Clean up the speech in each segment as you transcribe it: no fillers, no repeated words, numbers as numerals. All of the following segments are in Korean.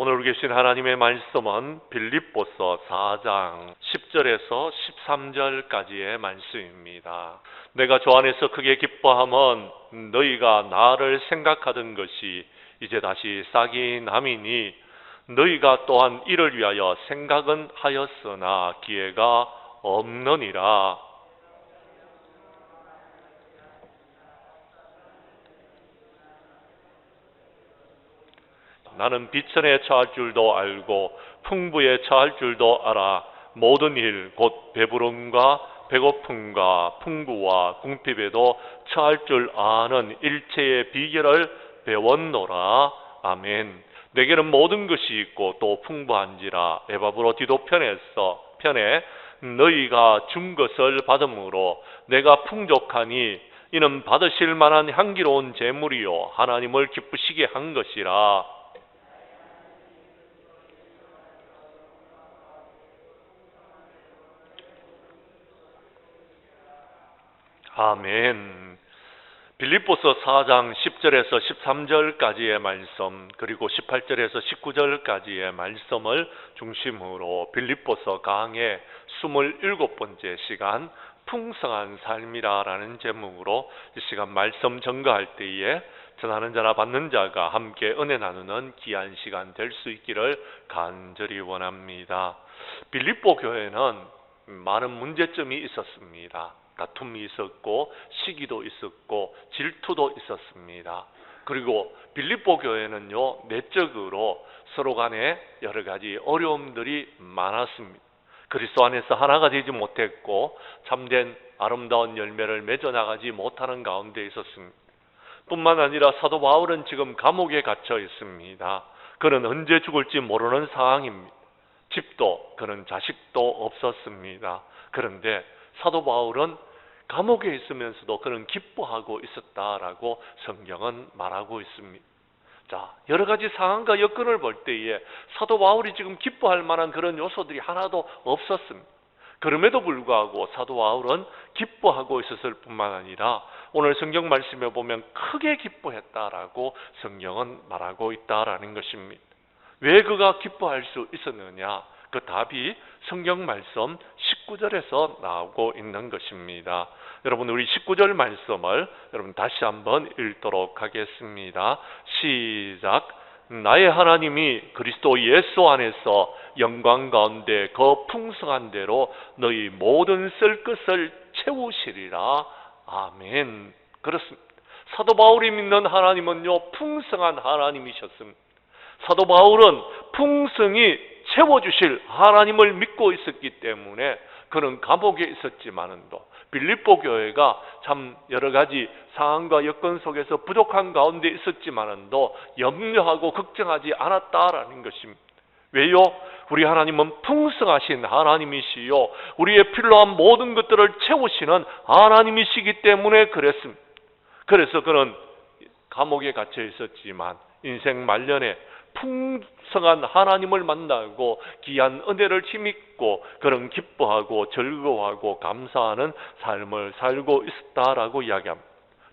오늘 계신 하나님의 말씀은 빌립보서 4장 10절에서 13절까지의 말씀입니다. 내가 주 안에서 크게 기뻐함은 너희가 나를 생각하던 것이 이제 다시 싹이 남이니 너희가 또한 이를 위하여 생각은 하였으나 기회가 없느니라. 나는 비천에 처할 줄도 알고 풍부에 처할 줄도 알아. 모든 일 곧 배부름과 배고픔과 풍부와 궁핍에도 처할 줄 아는 일체의 비결을 배웠노라. 아멘. 내게는 모든 것이 있고 또 풍부한지라. 에바브로 디도편에 너희가 준 것을 받음으로 내가 풍족하니 이는 받으실 만한 향기로운 제물이요 하나님을 기쁘시게 한 것이라. 아멘. 빌립보서 4장 10절에서 13절까지의 말씀, 그리고 18절에서 19절까지의 말씀을 중심으로 빌립보서 강의 27번째 시간 풍성한 삶이라는 제목으로 이 시간 말씀 전가할 때에 전하는 자나 받는 자가 함께 은혜 나누는 귀한 시간 될 수 있기를 간절히 원합니다. 빌립보 교회는 많은 문제점이 있었습니다. 다툼이 있었고 시기도 있었고 질투도 있었습니다. 그리고 빌립보 교회는요, 내적으로 서로 간에 여러 가지 어려움들이 많았습니다. 그리스도 안에서 하나가 되지 못했고 참된 아름다운 열매를 맺어나가지 못하는 가운데 있었습니다. 뿐만 아니라 사도 바울은 지금 감옥에 갇혀 있습니다. 그는 언제 죽을지 모르는 상황입니다. 집도 그는 자식도 없었습니다. 그런데 사도 바울은 감옥에 있으면서도 그는 기뻐하고 있었다라고 성경은 말하고 있습니다. 자, 여러 가지 상황과 여건을 볼 때에 사도 바울이 지금 기뻐할 만한 그런 요소들이 하나도 없었습니다. 그럼에도 불구하고 사도 바울은 기뻐하고 있었을 뿐만 아니라 오늘 성경 말씀에 보면 크게 기뻐했다라고 성경은 말하고 있다라는 것입니다. 왜 그가 기뻐할 수 있었느냐? 그 답이 성경 말씀 19절에서 나오고 있는 것입니다. 여러분, 우리 19절 말씀을 여러분 다시 한번 읽도록 하겠습니다. 시작. 나의 하나님이 그리스도 예수 안에서 영광 가운데 그 풍성한 대로 너희 모든 쓸 것을 채우시리라. 아멘. 그렇습니다. 사도 바울이 믿는 하나님은요, 풍성한 하나님이셨습니다. 사도 바울은 풍성히 채워주실 하나님을 믿고 있었기 때문에 그는 감옥에 있었지만도 빌립보 교회가 참 여러 가지 상황과 여건 속에서 부족한 가운데 있었지만도 염려하고 걱정하지 않았다라는 것입니다. 왜요? 우리 하나님은 풍성하신 하나님이시요 우리의 필요한 모든 것들을 채우시는 하나님이시기 때문에 그랬습니다. 그래서 그는 감옥에 갇혀 있었지만 인생 말년에 풍성한 하나님을 만나고 귀한 은혜를 힘입고 그런 기뻐하고 즐거워하고 감사하는 삶을 살고 있었다라고 이야기합니다.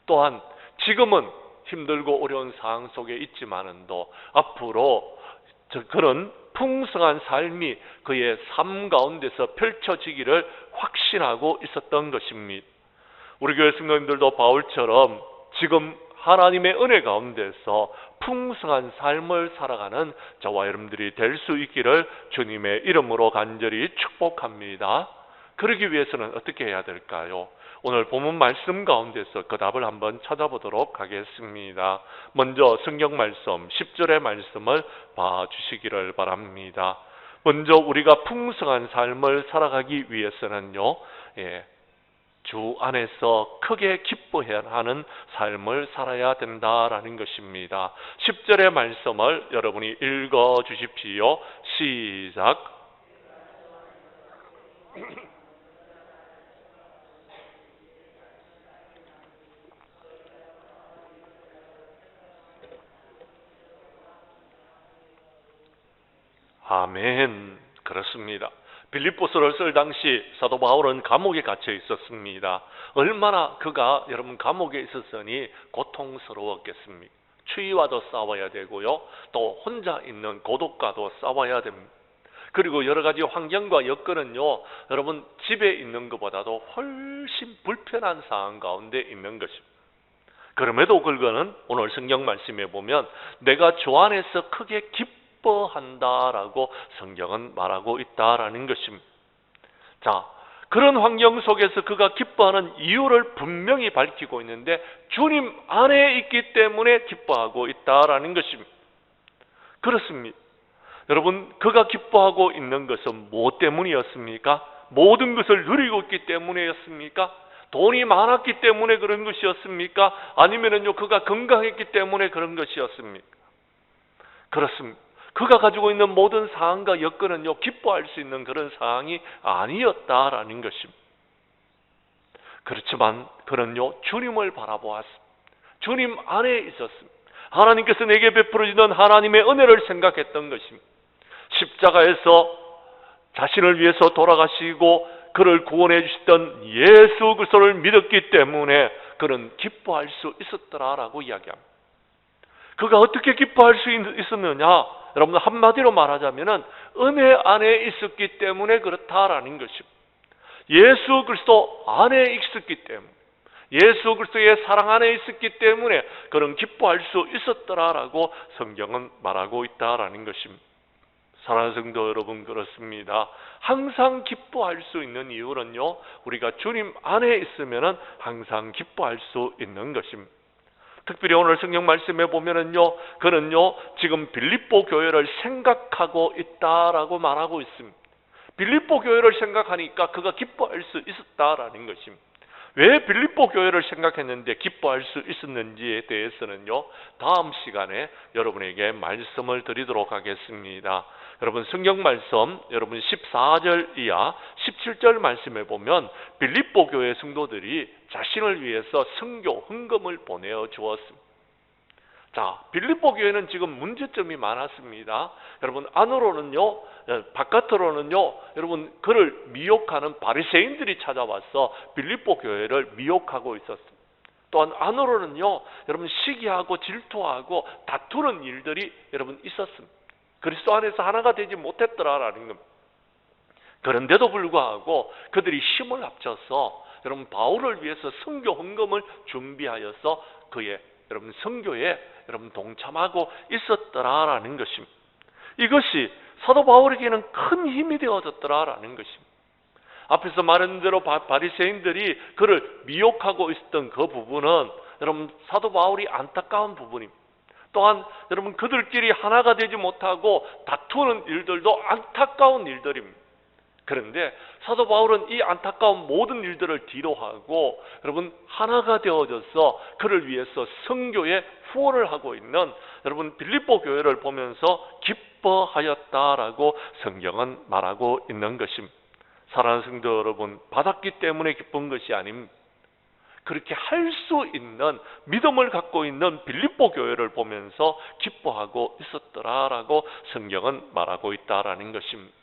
또한 지금은 힘들고 어려운 상황 속에 있지만도 앞으로 그런 풍성한 삶이 그의 삶 가운데서 펼쳐지기를 확신하고 있었던 것입니다. 우리 교회 성도님들도 바울처럼 지금 하나님의 은혜 가운데서 풍성한 삶을 살아가는 저와 여러분들이 될 수 있기를 주님의 이름으로 간절히 축복합니다. 그러기 위해서는 어떻게 해야 될까요? 오늘 본문 말씀 가운데서 그 답을 한번 찾아보도록 하겠습니다. 먼저 성경 말씀 10절의 말씀을 봐주시기를 바랍니다. 먼저 우리가 풍성한 삶을 살아가기 위해서는요, 주 안에서 크게 기뻐해야 하는 삶을 살아야 된다라는 것입니다. 10절의 말씀을 여러분이 읽어 주십시오. 시작. 아멘. 그렇습니다. 빌립보서를 쓸 당시 사도 바울은 감옥에 갇혀 있었습니다. 얼마나 그가 여러분 감옥에 있었으니 고통스러웠겠습니까? 추위와도 싸워야 되고요. 또 혼자 있는 고독과도 싸워야 됩니다. 그리고 여러 가지 환경과 여건은요, 여러분 집에 있는 것보다도 훨씬 불편한 상황 가운데 있는 것입니다. 그럼에도 그거는 오늘 성경 말씀에 보면 내가 주 안에서 크게 기뻐한다라고 성경은 말하고 있다라는 것입니다. 자, 그런 환경 속에서 그가 기뻐하는 이유를 분명히 밝히고 있는데 주님 안에 있기 때문에 기뻐하고 있다라는 것입니다. 그렇습니다. 여러분, 그가 기뻐하고 있는 것은 무엇 때문이었습니까? 모든 것을 누리고 있기 때문이었습니까? 돈이 많았기 때문에 그런 것이었습니까? 아니면은요, 그가 건강했기 때문에 그런 것이었습니까? 그렇습니다. 그가 가지고 있는 모든 상황과 여건은요, 기뻐할 수 있는 그런 상황이 아니었다라는 것입니다. 그렇지만 그는요, 주님을 바라보았습니다. 주님 안에 있었습니다. 하나님께서 내게 베풀어주는 하나님의 은혜를 생각했던 것입니다. 십자가에서 자신을 위해서 돌아가시고 그를 구원해 주셨던 예수 그리스도를 믿었기 때문에 그는 기뻐할 수 있었더라라고 이야기합니다. 그가 어떻게 기뻐할 수 있었느냐? 여러분, 한마디로 말하자면은 은혜 안에 있었기 때문에 그렇다라는 것입니다. 예수 그리스도 안에 있었기 때문에, 예수 그리스도의 사랑 안에 있었기 때문에 그는 기뻐할 수 있었더라라고 성경은 말하고 있다라는 것입니다. 사랑하는 성도 여러분, 그렇습니다. 항상 기뻐할 수 있는 이유는요, 우리가 주님 안에 있으면은 항상 기뻐할 수 있는 것입니다. 특별히 오늘 성경 말씀에 보면은요, 그는요 지금 빌립보 교회를 생각하고 있다라고 말하고 있습니다. 빌립보 교회를 생각하니까 그가 기뻐할 수 있었다라는 것입니다. 왜 빌립보 교회를 생각했는데 기뻐할 수 있었는지에 대해서는요, 다음 시간에 여러분에게 말씀을 드리도록 하겠습니다. 여러분, 성경 말씀 여러분 14절 이하 17절 말씀에 보면 빌립보 교회 성도들이 자신을 위해서 선교 헌금을 보내어 주었습니다. 자, 빌립보 교회는 지금 문제점이 많았습니다. 여러분, 안으로는요, 바깥으로는요, 여러분 그를 미혹하는 바리새인들이 찾아와서 빌립보 교회를 미혹하고 있었습니다. 또한 안으로는요, 여러분 시기하고 질투하고 다투는 일들이 여러분 있었습니다. 그리스도 안에서 하나가 되지 못했더라라는 겁니다. 그런데도 불구하고 그들이 힘을 합쳐서 여러분 바울을 위해서 선교 헌금을 준비하여서 그의 여러분 선교에 여러분 동참하고 있었더라라는 것입니다. 이것이 사도 바울에게는 큰 힘이 되어졌더라라는 것입니다. 앞에서 말한 대로 바리새인들이 그를 미혹하고 있었던 그 부분은 여러분 사도 바울이 안타까운 부분입니다. 또한 여러분 그들끼리 하나가 되지 못하고 다투는 일들도 안타까운 일들입니다. 그런데 사도 바울은 이 안타까운 모든 일들을 뒤로하고 여러분 하나가 되어져서 그를 위해서 선교에 후원을 하고 있는 여러분 빌립보 교회를 보면서 기뻐하였다라고 성경은 말하고 있는 것입니다. 사랑하는 성도 여러분, 받았기 때문에 기쁜 것이 아닙니다. 그렇게 할 수 있는 믿음을 갖고 있는 빌립보 교회를 보면서 기뻐하고 있었더라라고 성경은 말하고 있다라는 것입니다.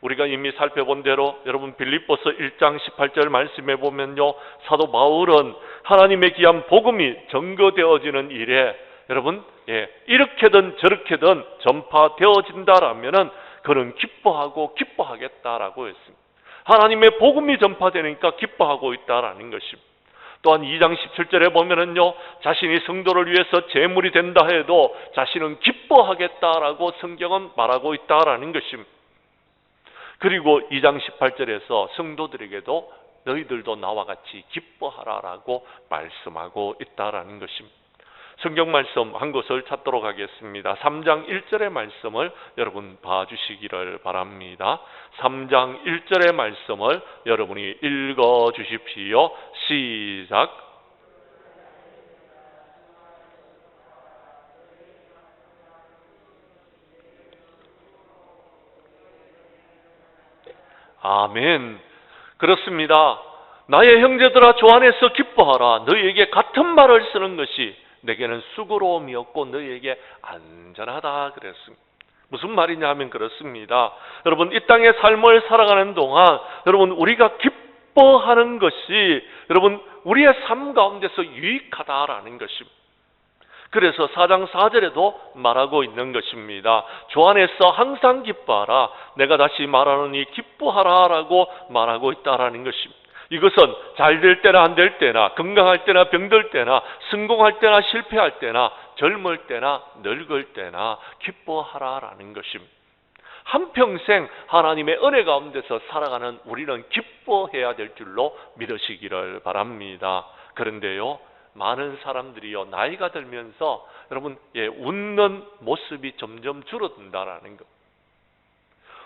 우리가 이미 살펴본 대로 여러분 빌립보서 1장 18절 말씀에 보면요, 사도 바울은 하나님의 귀한 복음이 전거되어지는 일에 여러분 이렇게든 저렇게든 전파되어진다라면은 그는 기뻐하고 기뻐하겠다라고 했습니다. 하나님의 복음이 전파되니까 기뻐하고 있다라는 것입니다. 또한 2장 17절에 보면은요, 자신이 성도를 위해서 제물이 된다 해도 자신은 기뻐하겠다라고 성경은 말하고 있다라는 것입니다. 그리고 2장 18절에서 성도들에게도 너희들도 나와 같이 기뻐하라라고 말씀하고 있다라는 것입니다. 성경 말씀 한 곳을 찾도록 하겠습니다. 3장 1절의 말씀을 여러분 봐주시기를 바랍니다. 3장 1절의 말씀을 여러분이 읽어 주십시오. 시작. 아멘. 그렇습니다. 나의 형제들아 주 안에서 기뻐하라. 너희에게 같은 말을 쓰는 것이 내게는 수고로움이었고 너희에게 안전하다 그랬습니다. 무슨 말이냐 하면 그렇습니다. 여러분 이 땅의 삶을 살아가는 동안 여러분 우리가 기뻐하는 것이 여러분 우리의 삶 가운데서 유익하다라는 것입니다. 그래서 4장 4절에도 말하고 있는 것입니다. 주 안에서 항상 기뻐하라. 내가 다시 말하노니 기뻐하라라고 말하고 있다라는 것입니다. 이것은 잘 될 때나 안 될 때나, 건강할 때나 병들 때나, 성공할 때나 실패할 때나, 젊을 때나 늙을 때나 기뻐하라라는 것입니다. 한평생 하나님의 은혜 가운데서 살아가는 우리는 기뻐해야 될 줄로 믿으시기를 바랍니다. 그런데요, 많은 사람들이요, 나이가 들면서 여러분, 웃는 모습이 점점 줄어든다라는 것.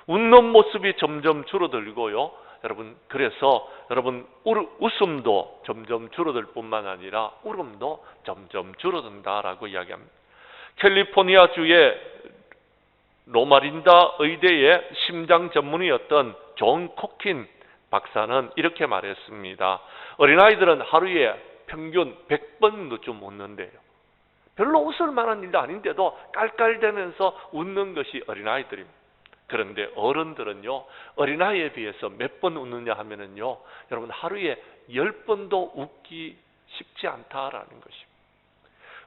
웃는 모습이 점점 줄어들고요, 여러분, 그래서 여러분 웃음도 점점 줄어들 뿐만 아니라 울음도 점점 줄어든다라고 이야기합니다. 캘리포니아주의 로마린다 의대의 심장 전문의였던 존 코킨 박사는 이렇게 말했습니다. 어린아이들은 하루에 평균 100번쯤 웃는데요. 별로 웃을 만한 일도 아닌데도 깔깔대면서 웃는 것이 어린아이들입니다. 그런데 어른들은요, 어린아이에 비해서 몇 번 웃느냐 하면은요, 여러분 하루에 10번도 웃기 쉽지 않다라는 것입니다.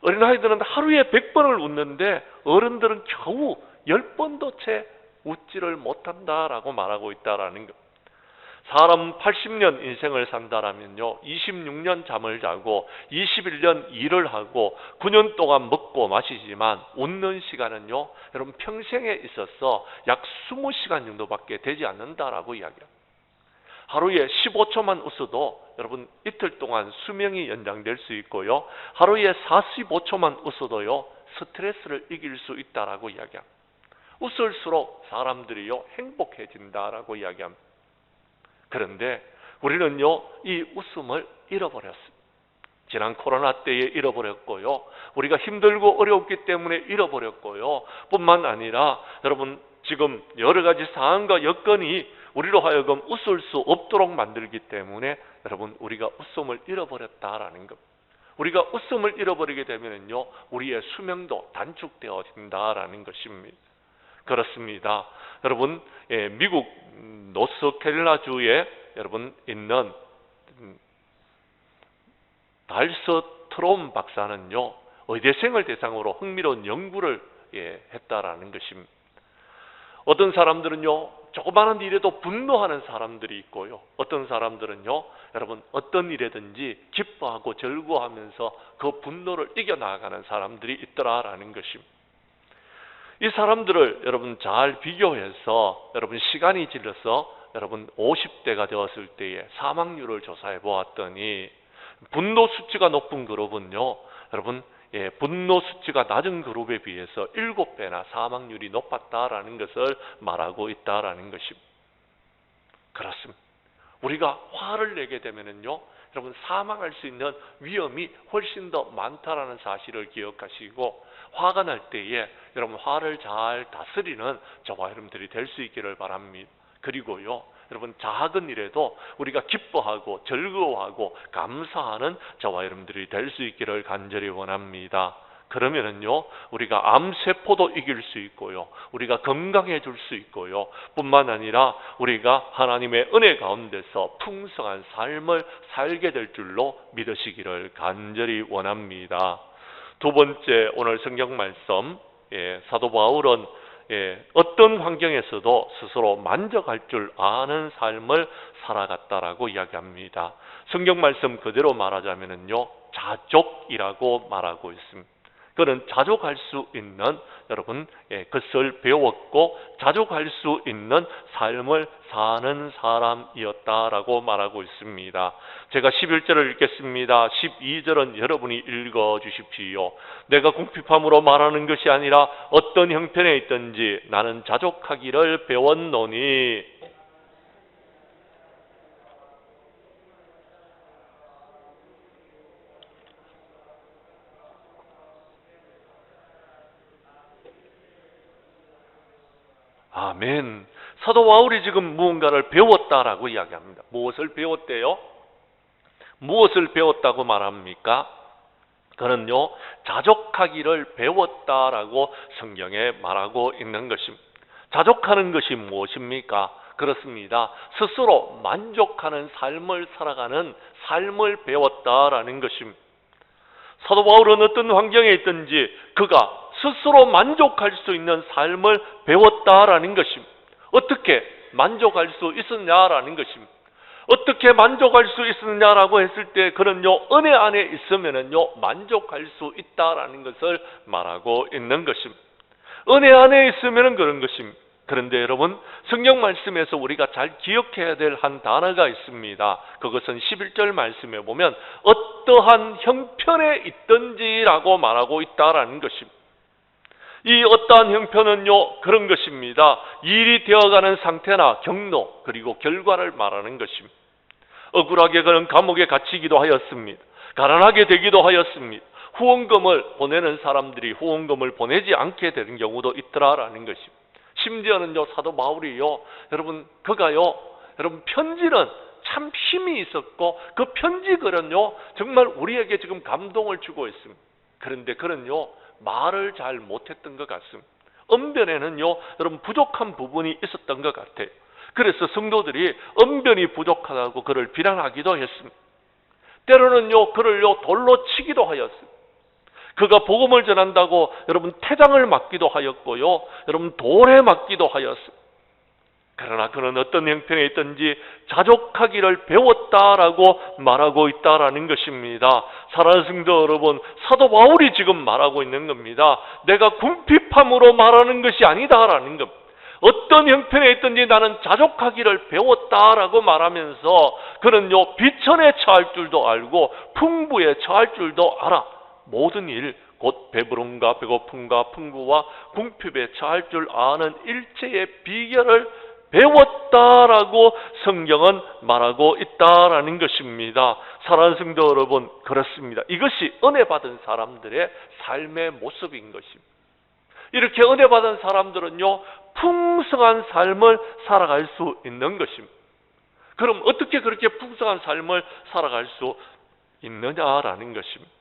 어린아이들은 하루에 100번을 웃는데 어른들은 겨우 10번도 채 웃지를 못한다라고 말하고 있다라는 것. 사람 80년 인생을 산다라면요, 26년 잠을 자고 21년 일을 하고 9년 동안 먹고 마시지만 웃는 시간은요, 여러분 평생에 있어서 약 20시간 정도밖에 되지 않는다라고 이야기합니다. 하루에 15초만 웃어도 여러분 이틀 동안 수명이 연장될 수 있고요, 하루에 45초만 웃어도요 스트레스를 이길 수 있다라고 이야기합니다. 웃을수록 사람들이요 행복해진다라고 이야기합니다. 그런데 우리는요, 이 웃음을 잃어버렸습니다. 지난 코로나 때에 잃어버렸고요, 우리가 힘들고 어려웠기 때문에 잃어버렸고요, 뿐만 아니라 여러분 지금 여러 가지 상황과 여건이 우리로 하여금 웃을 수 없도록 만들기 때문에 여러분 우리가 웃음을 잃어버렸다라는 것. 우리가 웃음을 잃어버리게 되면요, 우리의 수명도 단축되어진다라는 것입니다. 그렇습니다. 여러분, 미국 노스캐롤라주에 여러분 있는 달서트롬 박사는요, 의대생을 대상으로 흥미로운 연구를 했다라는 것입니다. 어떤 사람들은요, 조그마한 일에도 분노하는 사람들이 있고요, 어떤 사람들은요, 여러분 어떤 일에든지 기뻐하고 즐거워하면서 그 분노를 이겨나가는 사람들이 있더라라는 것입니다. 이 사람들을 여러분 잘 비교해서 여러분 시간이 질러서 여러분 50대가 되었을 때의 사망률을 조사해 보았더니 분노 수치가 높은 그룹은요, 여러분 분노 수치가 낮은 그룹에 비해서 7배나 사망률이 높았다라는 것을 말하고 있다라는 것입니다. 그렇습니다. 우리가 화를 내게 되면은요, 여러분 사망할 수 있는 위험이 훨씬 더 많다라는 사실을 기억하시고, 화가 날 때에 여러분 화를 잘 다스리는 저와 여러분들이 될 수 있기를 바랍니다. 그리고요, 여러분 작은 일에도 우리가 기뻐하고 즐거워하고 감사하는 저와 여러분들이 될 수 있기를 간절히 원합니다. 그러면은요, 우리가 암세포도 이길 수 있고요, 우리가 건강해질 수 있고요, 뿐만 아니라 우리가 하나님의 은혜 가운데서 풍성한 삶을 살게 될 줄로 믿으시기를 간절히 원합니다. 두 번째, 오늘 성경 말씀, 사도 바울은 어떤 환경에서도 스스로 만족할 줄 아는 삶을 살아갔다라고 이야기합니다. 성경 말씀 그대로 말하자면요, 자족이라고 말하고 있습니다. 그는 자족할 수 있는 여러분 그것을 배웠고 자족할 수 있는 삶을 사는 사람이었다라고 말하고 있습니다. 제가 11절을 읽겠습니다. 12절은 여러분이 읽어 주십시오. 내가 궁핍함으로 말하는 것이 아니라 어떤 형편에 있든지 나는 자족하기를 배웠노니. 아멘. 사도 바울이 지금 무언가를 배웠다라고 이야기합니다. 무엇을 배웠대요? 무엇을 배웠다고 말합니까? 그는요, 자족하기를 배웠다라고 성경에 말하고 있는 것입니다. 자족하는 것이 무엇입니까? 그렇습니다. 스스로 만족하는 삶을 살아가는 삶을 배웠다라는 것입니다. 사도 바울은 어떤 환경에 있든지 그가 스스로 만족할 수 있는 삶을 배웠다라는 것입니다. 어떻게 만족할 수 있었냐라는 것입니다. 어떻게 만족할 수 있느냐라고 했을 때 그는요, 은혜 안에 있으면은요, 만족할 수 있다라는 것을 말하고 있는 것입니다. 은혜 안에 있으면은 그런 것입니다. 그런데 여러분, 성경 말씀에서 우리가 잘 기억해야 될 한 단어가 있습니다. 그것은 11절 말씀에 보면 어떠한 형편에 있든지라고 말하고 있다라는 것입니다. 이 어떠한 형편은요, 그런 것입니다. 일이 되어가는 상태나 경로, 그리고 결과를 말하는 것입니다. 억울하게 그는 감옥에 갇히기도 하였습니다. 가난하게 되기도 하였습니다. 후원금을 보내는 사람들이 후원금을 보내지 않게 되는 경우도 있더라라는 것입니다. 심지어는요, 사도 바울이요, 여러분, 그가요, 여러분, 편지는 참 힘이 있었고, 그 편지 글은요, 정말 우리에게 지금 감동을 주고 있습니다. 그런데 그는요, 말을 잘 못했던 것 같습니다. 언변에는요, 여러분, 부족한 부분이 있었던 것 같아요. 그래서 성도들이 언변이 부족하다고 그를 비난하기도 했습니다. 때로는요, 그를요, 돌로 치기도 하였습니다. 그가 복음을 전한다고 여러분 태장을 맞기도 하였고요, 여러분 돌에 맞기도 하였습니다. 그러나 그는 어떤 형편에 있든지 자족하기를 배웠다라고 말하고 있다라는 것입니다. 사랑하는 성도 여러분, 사도 바울이 지금 말하고 있는 겁니다. 내가 궁핍함으로 말하는 것이 아니다라는 겁니다. 어떤 형편에 있든지 나는 자족하기를 배웠다라고 말하면서 그는요, 비천에 처할 줄도 알고 풍부에 처할 줄도 알아. 모든 일, 곧 배부름과 배고픔과 풍부와 궁핍에 처할 줄 아는 일체의 비결을 배웠다라고 성경은 말하고 있다라는 것입니다. 사랑하는 성도 여러분, 그렇습니다. 이것이 은혜 받은 사람들의 삶의 모습인 것입니다. 이렇게 은혜 받은 사람들은요, 풍성한 삶을 살아갈 수 있는 것입니다. 그럼 어떻게 그렇게 풍성한 삶을 살아갈 수 있느냐라는 것입니다.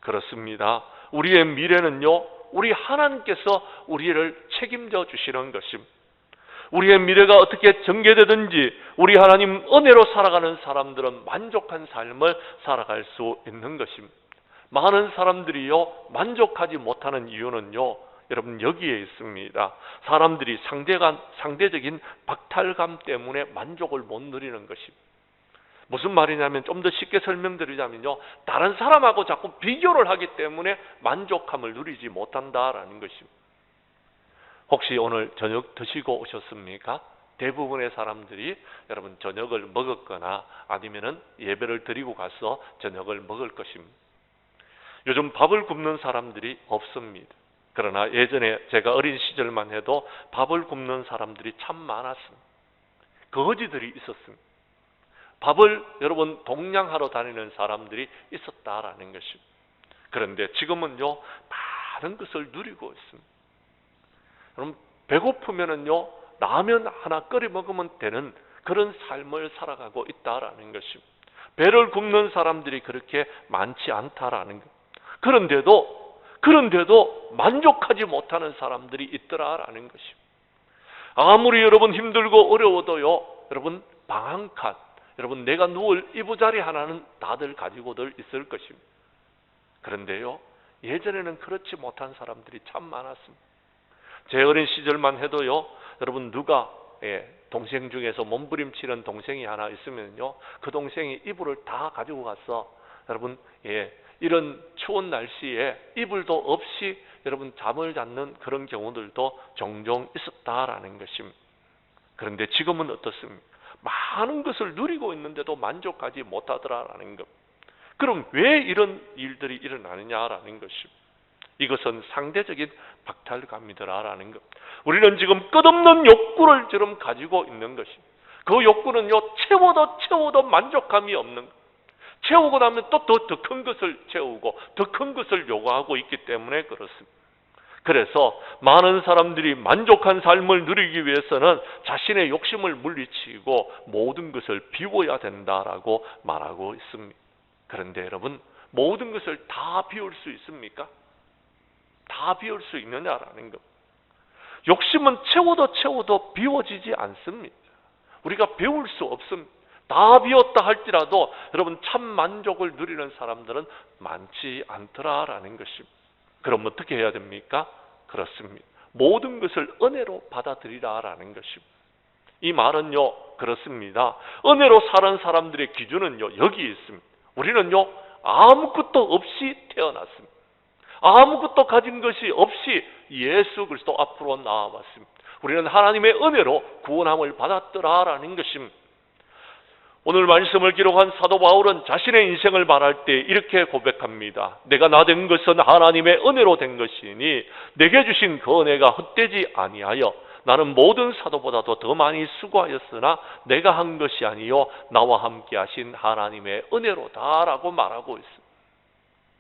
그렇습니다. 우리의 미래는요, 우리 하나님께서 우리를 책임져 주시는 것입니다. 우리의 미래가 어떻게 전개되든지 우리 하나님 은혜로 살아가는 사람들은 만족한 삶을 살아갈 수 있는 것입니다. 많은 사람들이요, 만족하지 못하는 이유는요, 여러분 여기에 있습니다. 사람들이 상대적인 박탈감 때문에 만족을 못 누리는 것입니다. 무슨 말이냐면, 좀 더 쉽게 설명드리자면요, 다른 사람하고 자꾸 비교를 하기 때문에 만족함을 누리지 못한다라는 것입니다. 혹시 오늘 저녁 드시고 오셨습니까? 대부분의 사람들이 여러분 저녁을 먹었거나 아니면은 예배를 드리고 가서 저녁을 먹을 것입니다. 요즘 밥을 굽는 사람들이 없습니다. 그러나 예전에 제가 어린 시절만 해도 밥을 굽는 사람들이 참 많았습니다. 거지들이 있었습니다. 밥을 여러분 동냥하러 다니는 사람들이 있었다라는 것입니다. 그런데 지금은요, 많은 것을 누리고 있습니다. 여러분, 배고프면은요, 라면 하나 끓여 먹으면 되는 그런 삶을 살아가고 있다라는 것입니다. 배를 굽는 사람들이 그렇게 많지 않다라는 것. 그런데도 만족하지 못하는 사람들이 있더라라는 것입니다. 아무리 여러분 힘들고 어려워도요, 여러분 방 한 칸, 여러분 내가 누울 이부자리 하나는 다들 가지고들 있을 것입니다. 그런데요, 예전에는 그렇지 못한 사람들이 참 많았습니다. 제 어린 시절만 해도요, 여러분 누가 동생 중에서 몸부림치는 동생이 하나 있으면요, 그 동생이 이불을 다 가지고 가서 여러분 이런 추운 날씨에 이불도 없이 여러분 잠을 잤는 그런 경우들도 종종 있었다라는 것입니다. 그런데 지금은 어떻습니까? 많은 것을 누리고 있는데도 만족하지 못하더라라는 것. 그럼 왜 이런 일들이 일어나느냐라는 것입니다. 이것은 상대적인 박탈감이더라라는 것. 우리는 지금 끝없는 욕구를 지금 가지고 있는 것입니다. 그 욕구는요, 채워도 만족감이 없는 것. 채우고 나면 또 더 큰 것을 채우고 더 큰 것을 요구하고 있기 때문에 그렇습니다. 그래서 많은 사람들이 만족한 삶을 누리기 위해서는 자신의 욕심을 물리치고 모든 것을 비워야 된다라고 말하고 있습니다. 그런데 여러분, 모든 것을 다 비울 수 있습니까? 다 비울 수 있느냐라는 것. 욕심은 채워도 비워지지 않습니다. 우리가 비울 수 없습니다. 다 비었다 할지라도 여러분 참 만족을 누리는 사람들은 많지 않더라라는 것입니다. 그럼 어떻게 해야 됩니까? 그렇습니다. 모든 것을 은혜로 받아들이라라는 것입니다. 이 말은요, 그렇습니다. 은혜로 사는 사람들의 기준은요, 여기 있습니다. 우리는요, 아무것도 없이 태어났습니다. 아무것도 가진 것이 없이 예수 그리스도 앞으로 나아왔습니다. 우리는 하나님의 은혜로 구원함을 받았더라라는 것입니다. 오늘 말씀을 기록한 사도 바울은 자신의 인생을 말할 때 이렇게 고백합니다. 내가 나 된 것은 하나님의 은혜로 된 것이니 내게 주신 그 은혜가 헛되지 아니하여 나는 모든 사도보다도 더 많이 수고하였으나 내가 한 것이 아니요 나와 함께 하신 하나님의 은혜로다라고 말하고 있습니다.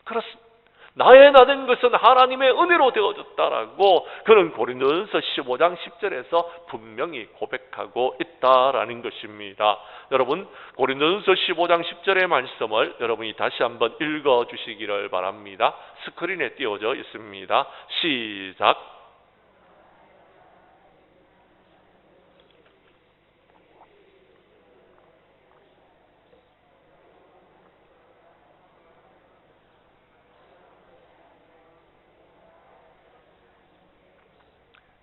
그렇습니다. 나의 나 된 것은 하나님의 은혜로 되어졌다라고 그는 고린도전서 15장 10절에서 분명히 고백하고 있다라는 것입니다. 여러분, 고린도전서 15장 10절의 말씀을 여러분이 다시 한번 읽어주시기를 바랍니다. 스크린에 띄워져 있습니다. 시작.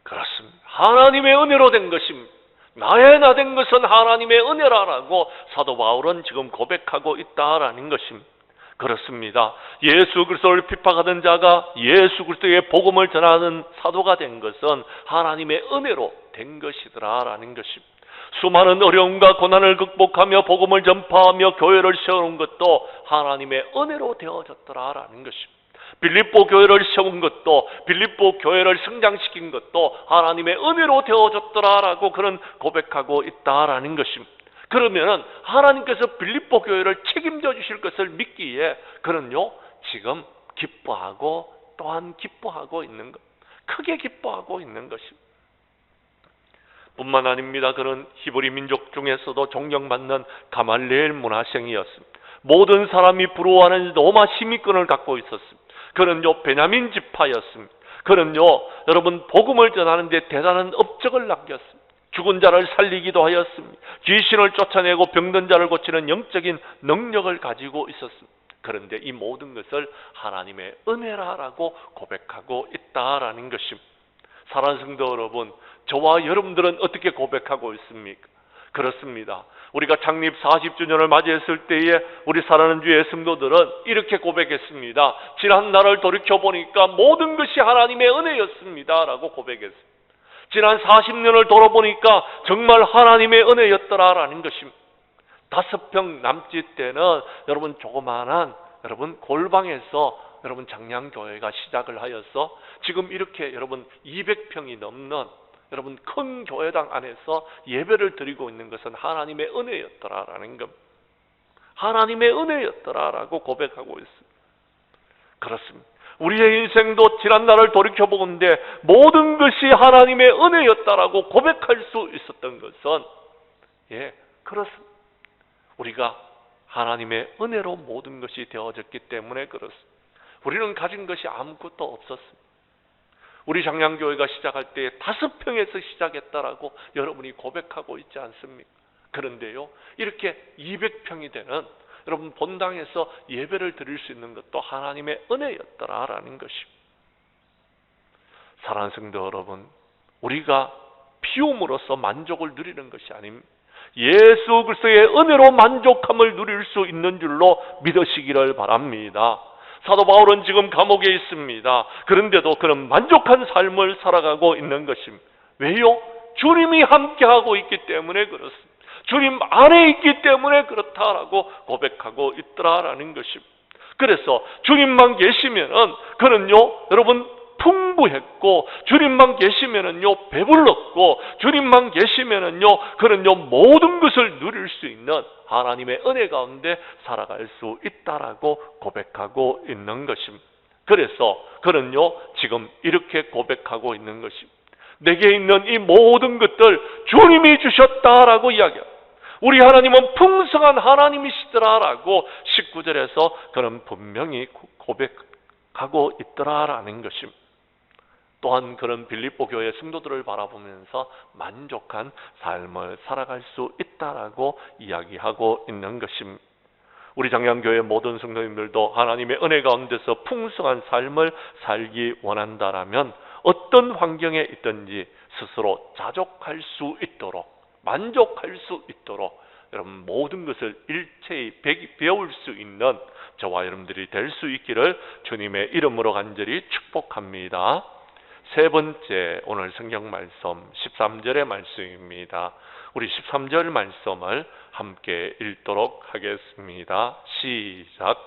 그렇습니다. 하나님의 은혜로 된 것입니다. 나의 나 된 것은 하나님의 은혜라라고 사도 바울은 지금 고백하고 있다라는 것입니다. 그렇습니다. 예수 그리스도를 핍박하던 자가 예수 그리스도의 복음을 전하는 사도가 된 것은 하나님의 은혜로 된 것이더라라는 것입니다. 수많은 어려움과 고난을 극복하며 복음을 전파하며 교회를 세우는 것도 하나님의 은혜로 되어졌더라라는 것입니다. 빌립보 교회를 세운 것도 빌립보 교회를 성장시킨 것도 하나님의 은혜로 되어졌더라라고 그는 고백하고 있다라는 것입니다. 그러면은 하나님께서 빌립보 교회를 책임져 주실 것을 믿기에 그는요 지금 기뻐하고 또한 기뻐하고 있는 것, 크게 기뻐하고 있는 것입니다. 뿐만 아닙니다. 그는 히브리 민족 중에서도 존경받는 가말리엘 문화생이었습니다. 모든 사람이 부러워하는 로마 시민권을 갖고 있었습니다. 그는요 베냐민 지파였습니다. 그는요 여러분 복음을 전하는데 대단한 업적을 남겼습니다. 죽은 자를 살리기도 하였습니다. 귀신을 쫓아내고 병든 자를 고치는 영적인 능력을 가지고 있었습니다. 그런데 이 모든 것을 하나님의 은혜라고 고백하고 있다라는 것입니다. 사랑하는 성도 여러분, 저와 여러분들은 어떻게 고백하고 있습니까? 그렇습니다. 우리가 창립 40주년을 맞이했을 때에 우리 사랑하는 주의 성도들은 이렇게 고백했습니다. 지난 날을 돌이켜보니까 모든 것이 하나님의 은혜였습니다 라고 고백했습니다. 지난 40년을 돌아보니까 정말 하나님의 은혜였더라라는 것입니다. 5평 남짓 때는 여러분 조그마한 여러분 골방에서 여러분 장량교회가 시작을 하여서 지금 이렇게 여러분 200평이 넘는 여러분 큰 교회당 안에서 예배를 드리고 있는 것은 하나님의 은혜였더라라는 것, 하나님의 은혜였더라라고 고백하고 있습니다. 그렇습니다. 우리의 인생도 지난 날을 돌이켜보건대 모든 것이 하나님의 은혜였다라고 고백할 수 있었던 것은 그렇습니다. 우리가 하나님의 은혜로 모든 것이 되어졌기 때문에 그렇습니다. 우리는 가진 것이 아무것도 없었습니다. 우리 장량교회가 시작할 때 5평에서 시작했다라고 여러분이 고백하고 있지 않습니까? 그런데요, 이렇게 200평이 되는 여러분 본당에서 예배를 드릴 수 있는 것도 하나님의 은혜였더라라는 것입니다. 사랑하는 성도 여러분, 우리가 피움으로써 만족을 누리는 것이 아닙니다. 예수 그리스도의 은혜로 만족함을 누릴 수 있는 줄로 믿으시기를 바랍니다. 사도 바울은 지금 감옥에 있습니다. 그런데도 그는 만족한 삶을 살아가고 있는 것입니다. 왜요? 주님이 함께하고 있기 때문에 그렇습니다. 주님 안에 있기 때문에 그렇다라고 고백하고 있더라라는 것입니다. 그래서 주님만 계시면은 그는요 여러분 풍부했고, 주님만 계시면은요 배불렀고, 주님만 계시면은요 그는요 모든 것을 누릴 수 있는 하나님의 은혜 가운데 살아갈 수 있다라고 고백하고 있는 것입니다. 그래서 그는요 지금 이렇게 고백하고 있는 것입니다. 내게 있는 이 모든 것들 주님이 주셨다라고 이야기합니다. 우리 하나님은 풍성한 하나님이시더라라고 19절에서 그는 분명히 고백하고 있더라라는 것입니다. 또한 그런 빌립보 교회 성도들을 바라보면서 만족한 삶을 살아갈 수 있다라고 이야기하고 있는 것입니다. 우리 장량교회 모든 성도님들도 하나님의 은혜 가운데서 풍성한 삶을 살기 원한다라면 어떤 환경에 있든지 스스로 자족할 수 있도록, 만족할 수 있도록 여러분 모든 것을 일체히 배울 수 있는 저와 여러분들이 될 수 있기를 주님의 이름으로 간절히 축복합니다. 세 번째 오늘 성경 말씀 13절의 말씀입니다. 우리 13절 말씀을 함께 읽도록 하겠습니다. 시작.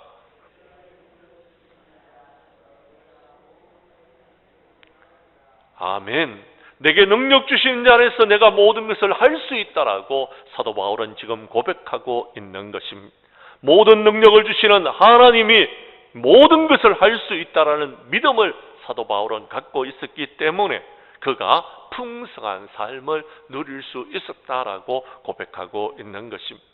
아멘. 내게 능력 주시는 자 안에서 내가 모든 것을 할 수 있다라고 사도 바울은 지금 고백하고 있는 것입니다. 모든 능력을 주시는 하나님이 모든 것을 할 수 있다라는 믿음을 사도 바울은 갖고 있었기 때문에 그가 풍성한 삶을 누릴 수 있었다라고 고백하고 있는 것입니다.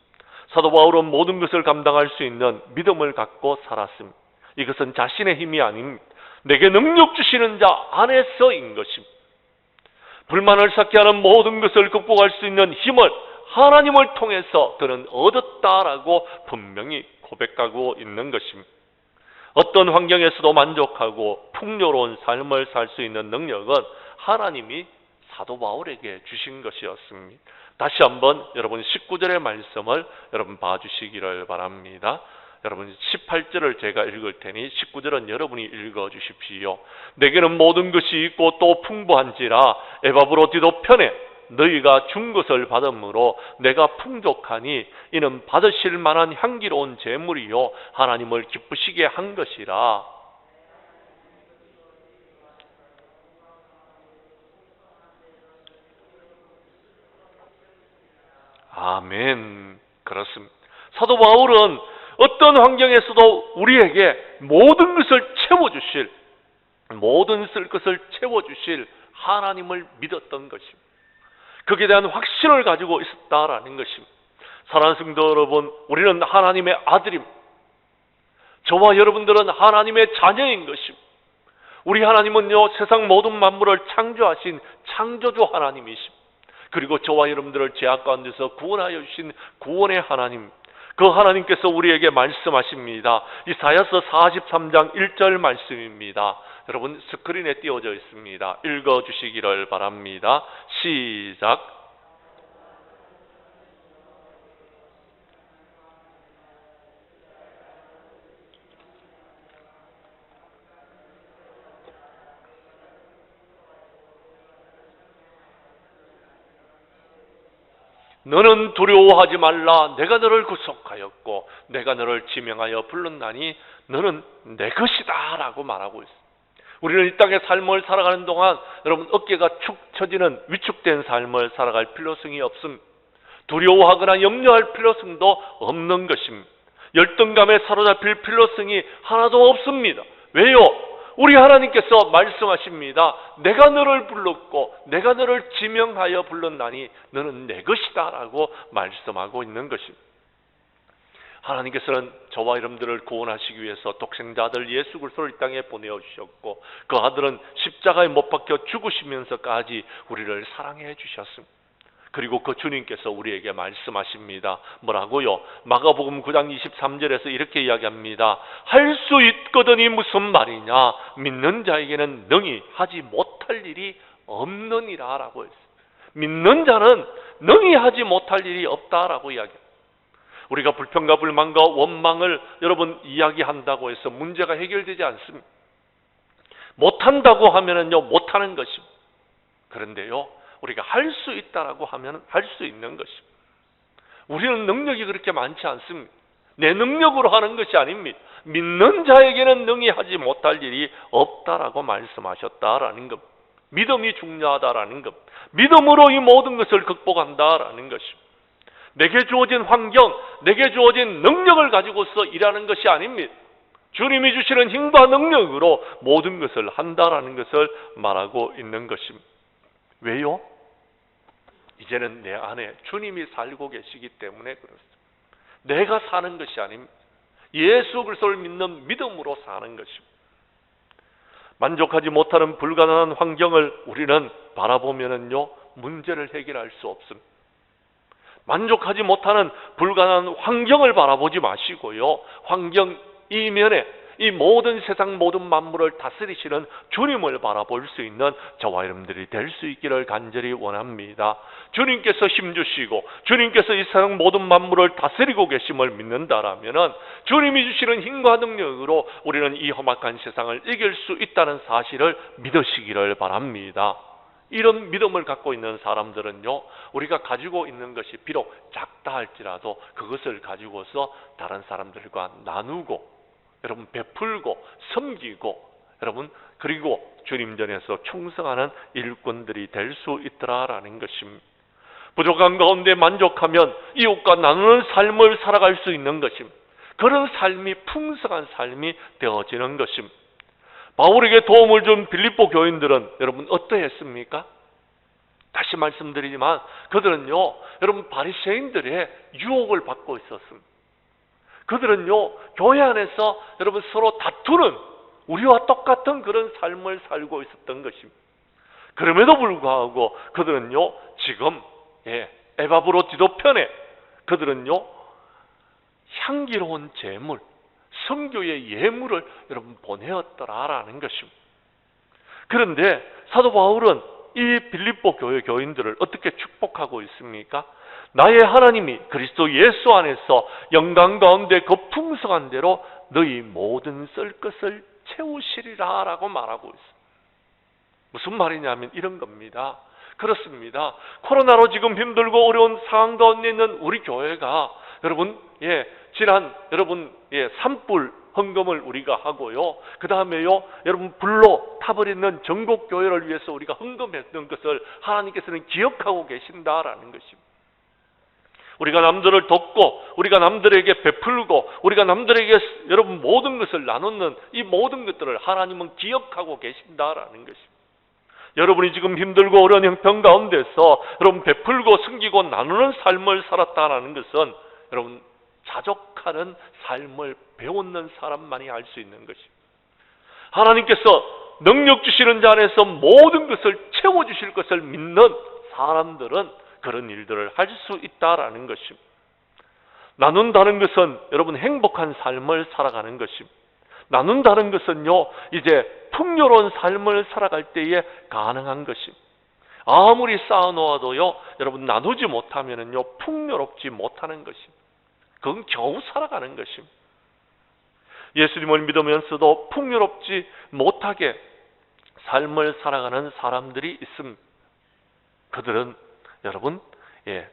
사도 바울은 모든 것을 감당할 수 있는 믿음을 갖고 살았습니다. 이것은 자신의 힘이 아닙니다. 내게 능력 주시는 자 안에서인 것입니다. 불만을 쌓게 하는 모든 것을 극복할 수 있는 힘을 하나님을 통해서 그는 얻었다라고 분명히 고백하고 있는 것입니다. 어떤 환경에서도 만족하고 풍요로운 삶을 살 수 있는 능력은 하나님이 사도 바울에게 주신 것이었습니다. 다시 한번 여러분 19절의 말씀을 여러분 봐주시기를 바랍니다. 여러분 18절을 제가 읽을 테니 19절은 여러분이 읽어주십시오. 내게는 모든 것이 있고 또 풍부한지라 에바브로디도 편에 너희가 준 것을 받음으로 내가 풍족하니 이는 받으실 만한 향기로운 제물이요 하나님을 기쁘시게 한 것이라. 아멘. 그렇습니다. 사도 바울은 어떤 환경에서도 우리에게 모든 것을 채워주실, 모든 쓸 것을 채워주실 하나님을 믿었던 것입니다. 거기에 대한 확신을 가지고 있었다라는 것입니다. 사랑하는 성도 여러분, 우리는 하나님의 아들입니다. 저와 여러분들은 하나님의 자녀인 것입니다. 우리 하나님은요 세상 모든 만물을 창조하신 창조주 하나님이십니다. 그리고 저와 여러분들을 죄악 가운데서 구원하여 주신 구원의 하나님, 그 하나님께서 우리에게 말씀하십니다. 이사야서 43장 1절 말씀입니다. 여러분 스크린에 띄워져 있습니다. 읽어주시기를 바랍니다. 시작. 너는 두려워하지 말라. 내가 너를 구속하였고 내가 너를 지명하여 불렀나니 너는 내 것이다 라고 말하고 있습니다. 우리는 이 땅의 삶을 살아가는 동안 여러분 어깨가 축 처지는 위축된 삶을 살아갈 필요성이 없습니다. 두려워하거나 염려할 필요성도 없는 것입니다. 열등감에 사로잡힐 필요성이 하나도 없습니다. 왜요? 우리 하나님께서 말씀하십니다. 내가 너를 불렀고 내가 너를 지명하여 불렀나니 너는 내 것이다 라고 말씀하고 있는 것입니다. 하나님께서는 저와 여러분들을 구원하시기 위해서 독생자 아들 예수 그리스도를 이 땅에 보내주셨고 그 아들은 십자가에 못 박혀 죽으시면서까지 우리를 사랑해 주셨습니다. 그리고 그 주님께서 우리에게 말씀하십니다. 뭐라고요? 마가복음 9장 23절에서 이렇게 이야기합니다. 할 수 있거든이 무슨 말이냐? 믿는 자에게는 능히 하지 못할 일이 없느니라 라고 했어요. 믿는 자는 능히 하지 못할 일이 없다라고 이야기합니다. 우리가 불평과 불만과 원망을 여러분 이야기한다고 해서 문제가 해결되지 않습니다. 못한다고 하면은요 못하는 것입니다. 그런데요 우리가 할 수 있다라고 하면 할 수 있는 것입니다. 우리는 능력이 그렇게 많지 않습니다. 내 능력으로 하는 것이 아닙니다. 믿는 자에게는 능히 하지 못할 일이 없다라고 말씀하셨다라는 것. 믿음이 중요하다라는 것. 믿음으로 이 모든 것을 극복한다라는 것입니다. 내게 주어진 환경, 내게 주어진 능력을 가지고서 일하는 것이 아닙니다. 주님이 주시는 힘과 능력으로 모든 것을 한다라는 것을 말하고 있는 것입니다. 왜요? 이제는 내 안에 주님이 살고 계시기 때문에 그렇습니다. 내가 사는 것이 아닙니다. 예수 그리스도를 믿는 믿음으로 사는 것입니다. 만족하지 못하는 불가능한 환경을 우리는 바라보면은요, 문제를 해결할 수 없습니다. 만족하지 못하는 불가능한 환경을 바라보지 마시고요, 환경 이면에 이 모든 세상 모든 만물을 다스리시는 주님을 바라볼 수 있는 저와 여러분들이 될 수 있기를 간절히 원합니다. 주님께서 힘주시고 주님께서 이 세상 모든 만물을 다스리고 계심을 믿는다라면 주님이 주시는 힘과 능력으로 우리는 이 험악한 세상을 이길 수 있다는 사실을 믿으시기를 바랍니다. 이런 믿음을 갖고 있는 사람들은요, 우리가 가지고 있는 것이 비록 작다 할지라도 그것을 가지고서 다른 사람들과 나누고 여러분 베풀고 섬기고 여러분 그리고 주님 전에서 충성하는 일꾼들이 될 수 있더라라는 것입니다. 부족한 가운데 만족하면 이웃과 나누는 삶을 살아갈 수 있는 것입니다. 그런 삶이 풍성한 삶이 되어지는 것입니다. 바울에게 도움을 준 빌립보 교인들은 여러분 어떠했습니까? 다시 말씀드리지만 그들은요, 여러분 바리새인들의 유혹을 받고 있었습니다. 그들은요, 교회 안에서 여러분 서로 다투는 우리와 똑같은 그런 삶을 살고 있었던 것입니다. 그럼에도 불구하고 그들은요, 지금 에바브로 지도편에 그들은요, 향기로운 제물, 선교의 예물을 여러분 보내었더라라는 것입니다. 그런데 사도 바울은 이 빌립보 교회 교인들을 어떻게 축복하고 있습니까? 나의 하나님이 그리스도 예수 안에서 영광 가운데 그 풍성한 대로 너희 모든 쓸 것을 채우시리라 라고 말하고 있습니다. 무슨 말이냐면 이런 겁니다. 그렇습니다. 코로나로 지금 힘들고 어려운 상황 가운데 있는 우리 교회가 여러분 지난 여러분 산불 헌금을 우리가 하고요, 그 다음에요 여러분 불로 타버리는 전국 교회를 위해서 우리가 헌금했던 것을 하나님께서는 기억하고 계신다라는 것입니다. 우리가 남들을 돕고 우리가 남들에게 베풀고 우리가 남들에게 여러분 모든 것을 나누는 이 모든 것들을 하나님은 기억하고 계신다라는 것입니다. 여러분이 지금 힘들고 어려운 형편 가운데서 여러분 베풀고 섬기고 나누는 삶을 살았다라는 것은 여러분 자족하는 삶을 배우는 사람만이 알 수 있는 것입니다. 하나님께서 능력 주시는 자 안에서 모든 것을 채워주실 것을 믿는 사람들은 그런 일들을 할 수 있다라는 것입니다. 나눈다는 것은 여러분 행복한 삶을 살아가는 것입니다. 나눈다는 것은요, 이제 풍요로운 삶을 살아갈 때에 가능한 것입니다. 아무리 쌓아놓아도요, 여러분 나누지 못하면은요, 풍요롭지 못하는 것입니다. 그건 겨우 살아가는 것입니다. 예수님을 믿으면서도 풍요롭지 못하게 삶을 살아가는 사람들이 있습니다. 그들은 여러분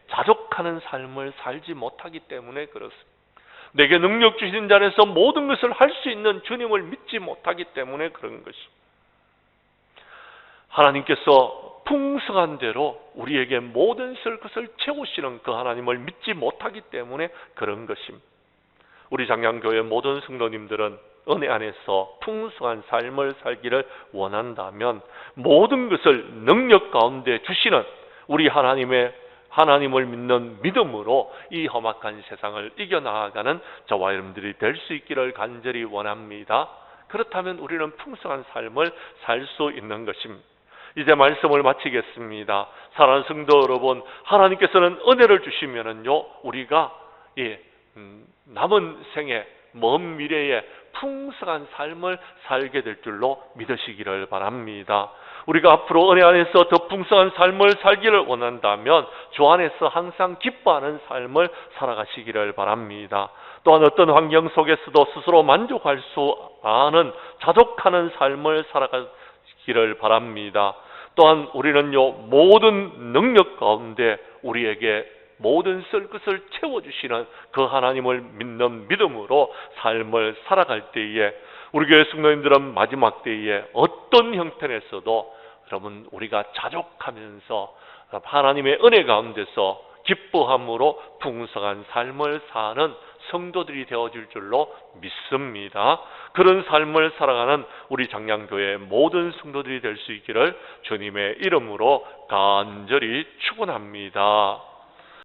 자족하는 삶을 살지 못하기 때문에 그렇습니다. 내게 능력 주신 자 안에서 모든 것을 할 수 있는 주님을 믿지 못하기 때문에 그런 것입니다. 하나님께서 풍성한 대로 우리에게 모든 쓸 것을 채우시는 그 하나님을 믿지 못하기 때문에 그런 것입니다. 우리 장량교회 모든 성도님들은 은혜 안에서 풍성한 삶을 살기를 원한다면 모든 것을 능력 가운데 주시는 우리 하나님을 믿는 믿음으로 이 험악한 세상을 이겨나가는 저와 여러분들이 될 수 있기를 간절히 원합니다. 그렇다면 우리는 풍성한 삶을 살 수 있는 것입니다. 이제 말씀을 마치겠습니다. 사랑하는 성도 여러분, 하나님께서는 은혜를 주시면은요, 우리가 남은 생에 먼 미래에 풍성한 삶을 살게 될 줄로 믿으시기를 바랍니다. 우리가 앞으로 은혜 안에서 더 풍성한 삶을 살기를 원한다면 주 안에서 항상 기뻐하는 삶을 살아가시기를 바랍니다. 또한 어떤 환경 속에서도 스스로 만족할 수 않은 자족하는 삶을 살아가기를 바랍니다. 또한 우리는요, 모든 능력 가운데 우리에게 모든 쓸 것을 채워주시는 그 하나님을 믿는 믿음으로 삶을 살아갈 때에 우리 교회 성도님들은 마지막 때에 어떤 형편에서도 여러분 우리가 자족하면서 하나님의 은혜 가운데서 기뻐함으로 풍성한 삶을 사는 성도들이 되어질 줄로 믿습니다. 그런 삶을 살아가는 우리 장량교회 모든 성도들이 될 수 있기를 주님의 이름으로 간절히 축원합니다.